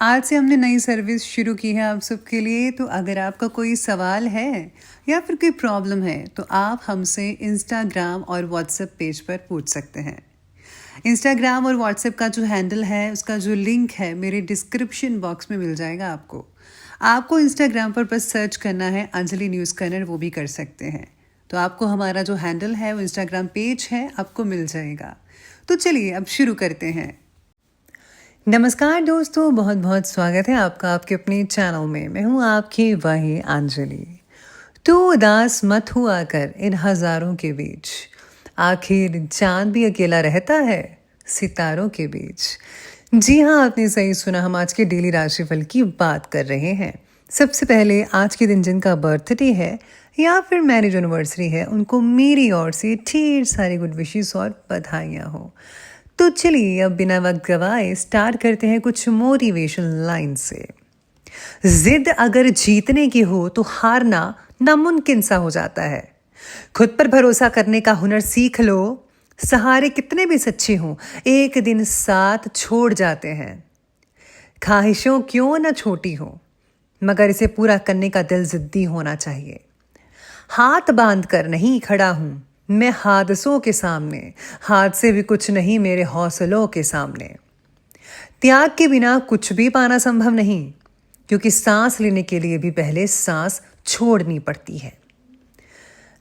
आज से हमने नई सर्विस शुरू की है आप सबके लिए। तो अगर आपका कोई सवाल है या फिर कोई प्रॉब्लम है तो आप हमसे इंस्टाग्राम और व्हाट्सएप पेज पर पूछ सकते हैं। इंस्टाग्राम और व्हाट्सएप का जो हैंडल है, उसका जो लिंक है, मेरे डिस्क्रिप्शन बॉक्स में मिल जाएगा आपको। आपको इंस्टाग्राम पर बस सर्च करना है अंजलि न्यूज़ कॉर्नर, वो भी कर सकते हैं। तो आपको हमारा जो हैंडल है वो इंस्टाग्राम पेज है, आपको मिल जाएगा। तो चलिए अब शुरू करते हैं। नमस्कार दोस्तों, बहुत बहुत स्वागत है आपका आपके अपने चैनल में। मैं हूँ आपकी वही अंजलि। तू उदास मत हुआ कर इन हजारों के बीच, आखिर चांद भी अकेला रहता है सितारों के बीच। जी हाँ, आपने सही सुना, हम आज के डेली राशिफल की बात कर रहे हैं। सबसे पहले आज के दिन जिनका बर्थडे है या फिर मैरिज एनिवर्सरी है, उनको मेरी ओर से ढेर सारी गुड विशेस और बधाइयाँ हो। तो चलिए अब बिना वक्त गवाए स्टार्ट करते हैं कुछ मोटिवेशन लाइन से। जिद अगर जीतने की हो तो हारना नामुमकिन सा हो जाता है। खुद पर भरोसा करने का हुनर सीख लो। सहारे कितने भी सच्चे हों, एक दिन साथ छोड़ जाते हैं। ख्वाहिशों क्यों न छोटी हो, मगर इसे पूरा करने का दिल जिद्दी होना चाहिए। हाथ बांध कर नहीं खड़ा हूं मैं हादसों के सामने, हादसे भी कुछ नहीं मेरे हौसलों के सामने। त्याग के बिना कुछ भी पाना संभव नहीं, क्योंकि सांस लेने के लिए भी पहले सांस छोड़नी पड़ती है।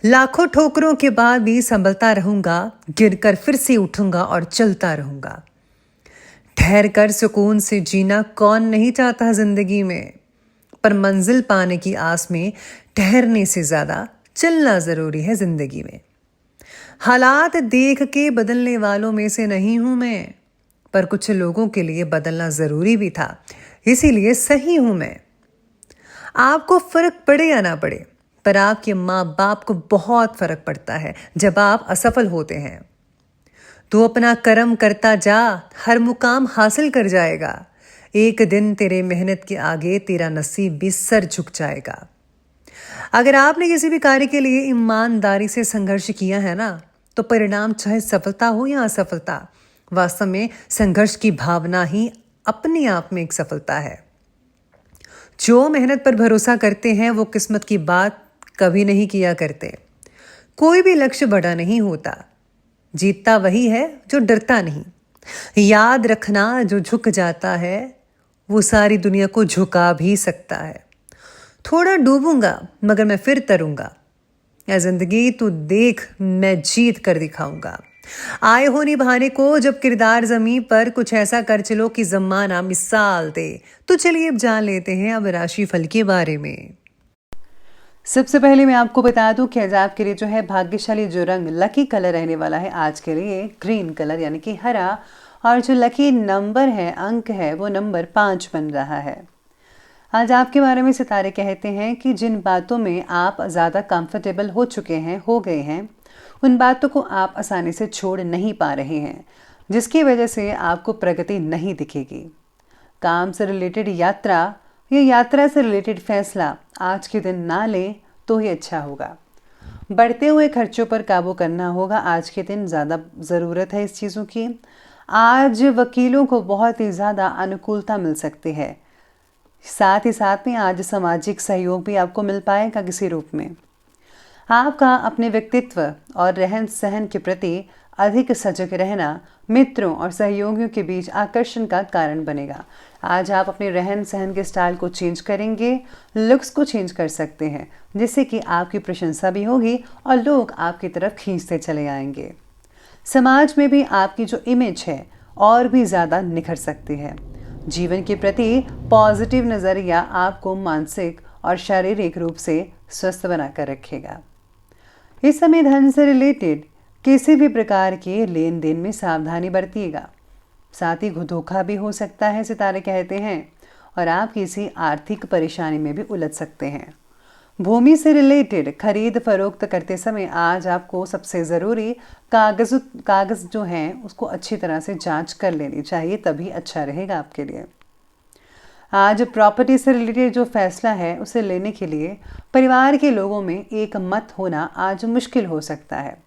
लाखों ठोकरों के बाद भी संभलता रहूंगा, गिरकर फिर से उठूंगा और चलता रहूंगा। ठहर कर सुकून से जीना कौन नहीं चाहता जिंदगी में, पर मंजिल पाने की आस में ठहरने से ज्यादा चलना जरूरी है जिंदगी में। हालात देख के बदलने वालों में से नहीं हूं मैं, पर कुछ लोगों के लिए बदलना जरूरी भी था, इसीलिए सही हूं मैं। आपको फर्क पड़े या ना पड़े, पर आपके माँ बाप को बहुत फर्क पड़ता है जब आप असफल होते हैं। तू अपना कर्म करता जा, हर मुकाम हासिल कर जाएगा। एक दिन तेरे मेहनत के आगे तेरा नसीब भी सर झुक जाएगा। अगर आपने किसी भी कार्य के लिए ईमानदारी से संघर्ष किया है ना, तो परिणाम चाहे सफलता हो या असफलता, वास्तव में संघर्ष की भावना ही अपने आप में एक सफलता है। जो मेहनत पर भरोसा करते हैं वो किस्मत की बात कभी नहीं किया करते। कोई भी लक्ष्य बड़ा नहीं होता, जीतता वही है जो डरता नहीं। याद रखना, जो झुक जाता है वो सारी दुनिया को झुका भी सकता है। थोड़ा डूबूंगा मगर मैं फिर तरूंगा। या जिंदगी तू देख, मैं जीत कर दिखाऊंगा। आए हो निभाने को जब किरदार जमीन पर, कुछ ऐसा कर चलो कि जमाना मिसाल दे। तो चलिए अब जान लेते हैं अब राशिफल के बारे में। सबसे पहले मैं आपको बता दूं कि आज आपके लिए जो है भाग्यशाली जो रंग, लकी कलर रहने वाला है आज के लिए ग्रीन कलर यानी कि हरा। और जो लकी नंबर है, अंक है, वो नंबर 5 बन रहा है। आज आपके बारे में सितारे कहते हैं कि जिन बातों में आप ज़्यादा कंफर्टेबल हो चुके हैं, हो गए हैं, उन बातों को आप आसानी से छोड़ नहीं पा रहे हैं, जिसकी वजह से आपको प्रगति नहीं दिखेगी। काम से रिलेटेड यात्रा या यात्रा से रिलेटेड फैसला आज के दिन ना लें तो ही अच्छा होगा। बढ़ते हुए खर्चों पर काबू करना होगा, आज के दिन ज़्यादा ज़रूरत है इस चीज़ों की। आज वकीलों को बहुत ही ज़्यादा अनुकूलता मिल सकती है। साथ ही साथ में आज सामाजिक सहयोग भी आपको मिल पाएगा किसी रूप में। आपका अपने व्यक्तित्व और रहन सहन के प्रति अधिक सजग रहना मित्रों और सहयोगियों के बीच आकर्षण का कारण बनेगा। आज आप अपने रहन सहन के स्टाइल को चेंज करेंगे, लुक्स को चेंज कर सकते हैं, जिससे कि आपकी प्रशंसा भी होगी और लोग आपकी तरफ खींचते चले आएंगे। समाज में भी आपकी जो इमेज है और भी ज़्यादा निखर सकती है। जीवन के प्रति पॉजिटिव नज़रिया आपको मानसिक और शारीरिक रूप से स्वस्थ बनाकर रखेगा। इस समय धन से रिलेटेड किसी भी प्रकार के लेन देन में सावधानी बरतिएगा। साथ ही धोखा भी हो सकता है, सितारे कहते हैं, और आप किसी आर्थिक परेशानी में भी उलझ सकते हैं। भूमि से रिलेटेड खरीद फरोख्त करते समय आज आपको सबसे ज़रूरी कागज़ जो हैं उसको अच्छी तरह से जांच कर लेनी चाहिए, तभी अच्छा रहेगा आपके लिए। आज प्रॉपर्टी से रिलेटेड जो फैसला है उसे लेने के लिए परिवार के लोगों में एक मत होना आज मुश्किल हो सकता है।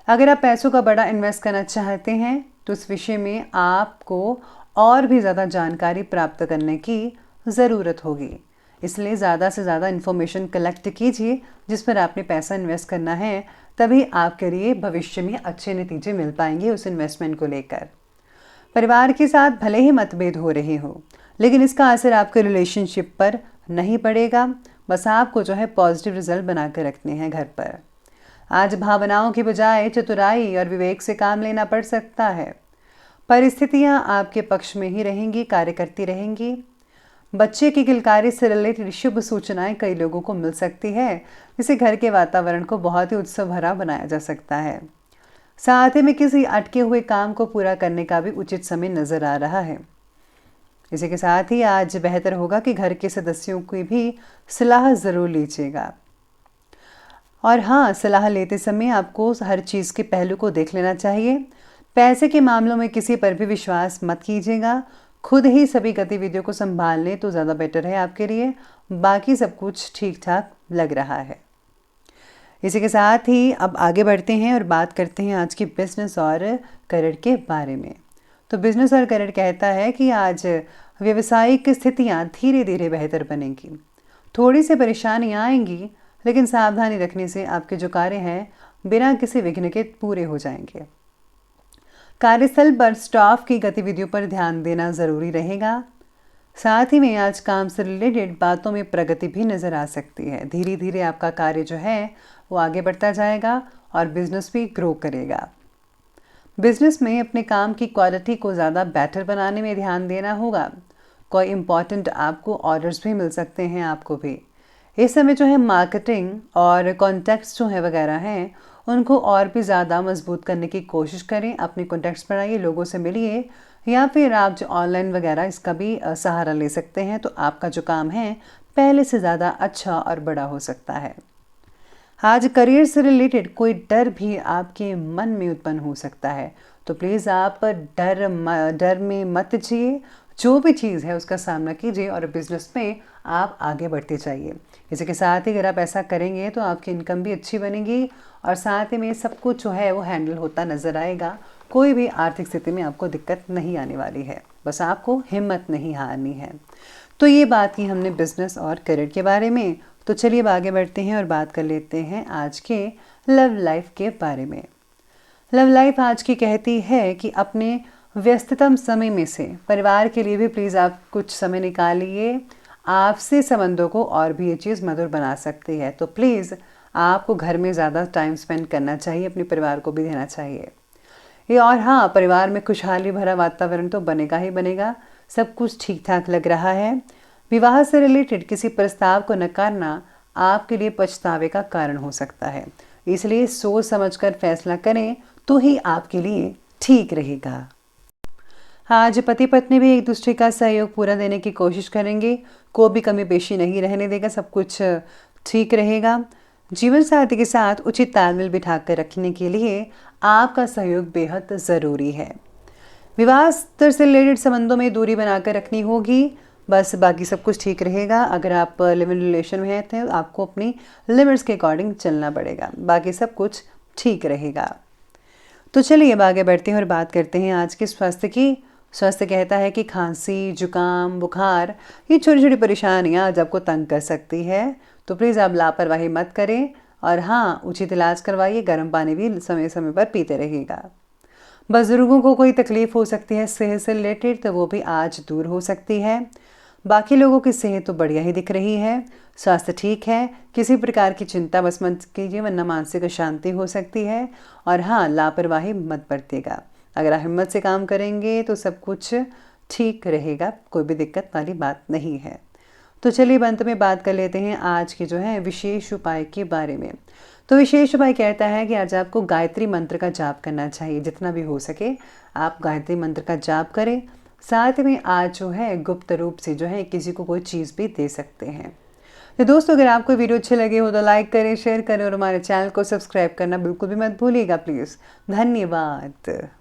अगर आप पैसों का बड़ा इन्वेस्ट करना चाहते हैं तो इस विषय में आपको और भी ज़्यादा जानकारी प्राप्त करने की ज़रूरत होगी। इसलिए ज़्यादा से ज़्यादा इन्फॉर्मेशन कलेक्ट कीजिए जिस पर आपने पैसा इन्वेस्ट करना है, तभी आपके लिए भविष्य में अच्छे नतीजे मिल पाएंगे उस इन्वेस्टमेंट को लेकर। परिवार के साथ भले ही मतभेद हो रहे हो, लेकिन इसका असर आपके रिलेशनशिप पर नहीं पड़ेगा। बस आपको जो है पॉजिटिव रिजल्ट बना कर रखने हैं घर पर। आज भावनाओं की बजाय चतुराई और विवेक से काम लेना पड़ सकता है। परिस्थितियां आपके पक्ष में ही रहेंगी, कार्य करती रहेंगी। बच्चे की किलकारी से रिलेटेड शुभ सूचनाएं कई लोगों को मिल सकती है, जिससे घर के वातावरण को बहुत ही उत्सव भरा बनाया जा सकता है। साथ ही में किसी अटके हुए काम को पूरा करने का भी उचित समय नजर आ रहा है। इसी के साथ ही आज बेहतर होगा कि घर के सदस्यों की भी सलाह ज़रूर लीजिएगा। और हाँ, सलाह लेते समय आपको हर चीज़ के पहलू को देख लेना चाहिए। पैसे के मामलों में किसी पर भी विश्वास मत कीजिएगा। खुद ही सभी गतिविधियों को संभाल लें तो ज़्यादा बेटर है आपके लिए। बाकी सब कुछ ठीक ठाक लग रहा है। इसी के साथ ही अब आगे बढ़ते हैं और बात करते हैं आज की बिजनेस और करियर के बारे में। तो बिजनेस और करियर कहता है कि आज व्यवसायिक स्थितियां धीरे धीरे बेहतर बनेंगी। थोड़ी सी परेशानियां आएंगी, लेकिन सावधानी रखने से आपके जो कार्य हैं बिना किसी विघ्न के पूरे हो जाएंगे। कार्यस्थल पर स्टाफ की गतिविधियों पर ध्यान देना ज़रूरी रहेगा। साथ ही में आज काम से रिलेटेड बातों में प्रगति भी नज़र आ सकती है। धीरे धीरे आपका कार्य जो है वो आगे बढ़ता जाएगा और बिजनेस भी ग्रो करेगा। बिजनेस में अपने काम की क्वालिटी को ज़्यादा बेटर बनाने में ध्यान देना होगा। कोई इम्पॉर्टेंट आपको ऑर्डर्स भी मिल सकते हैं आपको भी। इस समय जो है मार्केटिंग और कॉन्टैक्ट्स जो है वगैरह हैं, उनको और भी ज़्यादा मजबूत करने की कोशिश करें। अपने कॉन्टैक्ट्स बढ़ाइए, लोगों से मिलिए, या फिर आप जो ऑनलाइन वगैरह इसका भी सहारा ले सकते हैं। तो आपका जो काम है पहले से ज़्यादा अच्छा और बड़ा हो सकता है। आज करियर से रिलेटेड कोई डर भी आपके मन में उत्पन्न हो सकता है, तो प्लीज़ आप डर में मत जिए। जो भी चीज़ है उसका सामना कीजिए और बिजनेस में आप आगे बढ़ते जाइए। इसी के साथ ही अगर आप ऐसा करेंगे तो आपकी इनकम भी अच्छी बनेगी और साथ ही में सब कुछ जो है वो हैंडल होता नज़र आएगा। कोई भी आर्थिक स्थिति में आपको दिक्कत नहीं आने वाली है। बस आपको हिम्मत नहीं हारनी है। तो ये बात की हमने बिजनेस और करियर के बारे में। तो चलिए अब आगे बढ़ते हैं और बात कर लेते हैं आज के लव लाइफ के बारे में। लव लाइफ आज की कहती है कि अपने व्यस्ततम समय में से परिवार के लिए भी प्लीज़ आप कुछ समय निकालिए। आपसे संबंधों को और भी ये चीज़ मधुर बना सकती है। तो प्लीज़ आपको घर में ज़्यादा टाइम स्पेंड करना चाहिए, अपने परिवार को भी देना चाहिए ये। और हाँ, परिवार में खुशहाली भरा वातावरण तो बनेगा ही बनेगा। सब कुछ ठीक ठाक लग रहा है। विवाह से रिलेटेड किसी प्रस्ताव को नकारना आपके लिए पछतावे का कारण हो सकता है, इसलिए सोच समझकर फैसला करें तो ही आपके लिए ठीक रहेगा। आज पति पत्नी भी एक दूसरे का सहयोग पूरा देने की कोशिश करेंगे। कोई भी कमी पेशी नहीं रहने देगा, सब कुछ ठीक रहेगा। जीवन साथी के साथ उचित तालमेल बिठाकर रखने के लिए आपका सहयोग बेहद ज़रूरी है। विवाह स्तर से रिलेटेड संबंधों में दूरी बनाकर रखनी होगी। बस बाकी सब कुछ ठीक रहेगा। अगर आप लिव इन रिलेशन में हैं तो आपको अपनी लिमिट्स के अकॉर्डिंग चलना पड़ेगा। बाकी सब कुछ ठीक रहेगा। तो चलिए अब आगे बढ़ते हैं और बात करते हैं आज के स्वास्थ्य की। स्वास्थ्य कहता है कि खांसी, जुकाम, बुखार, ये छोटी छोटी परेशानियां आज आपको तंग कर सकती है। तो प्लीज़ आप लापरवाही मत करें और हाँ, उचित इलाज करवाइए। गर्म पानी भी समय समय पर पीते रहिएगा। बुजुर्गों को कोई तकलीफ हो सकती है सेहत से रिलेटेड, तो वो भी आज दूर हो सकती है। बाकी लोगों की सेहत तो बढ़िया ही दिख रही है, स्वास्थ्य ठीक है। किसी प्रकार की चिंता बस मत कीजिए, वरना मानसिक अशांति हो सकती है। और हाँ, लापरवाही मत बरतिएगा। अगर आप हिम्मत से काम करेंगे तो सब कुछ ठीक रहेगा, कोई भी दिक्कत वाली बात नहीं है। तो चलिए अंत में बात कर लेते हैं आज के जो है विशेष उपाय के बारे में। तो विशेष उपाय कहता है कि आज आपको गायत्री मंत्र का जाप करना चाहिए। जितना भी हो सके आप गायत्री मंत्र का जाप करें। साथ में आज जो है गुप्त रूप से जो है किसी को कोई चीज़ भी दे सकते हैं। तो दोस्तों, अगर आपको वीडियो अच्छे लगे हो तो लाइक करें, शेयर करें और हमारे चैनल को सब्सक्राइब करना बिल्कुल भी मत भूलिएगा प्लीज़। धन्यवाद।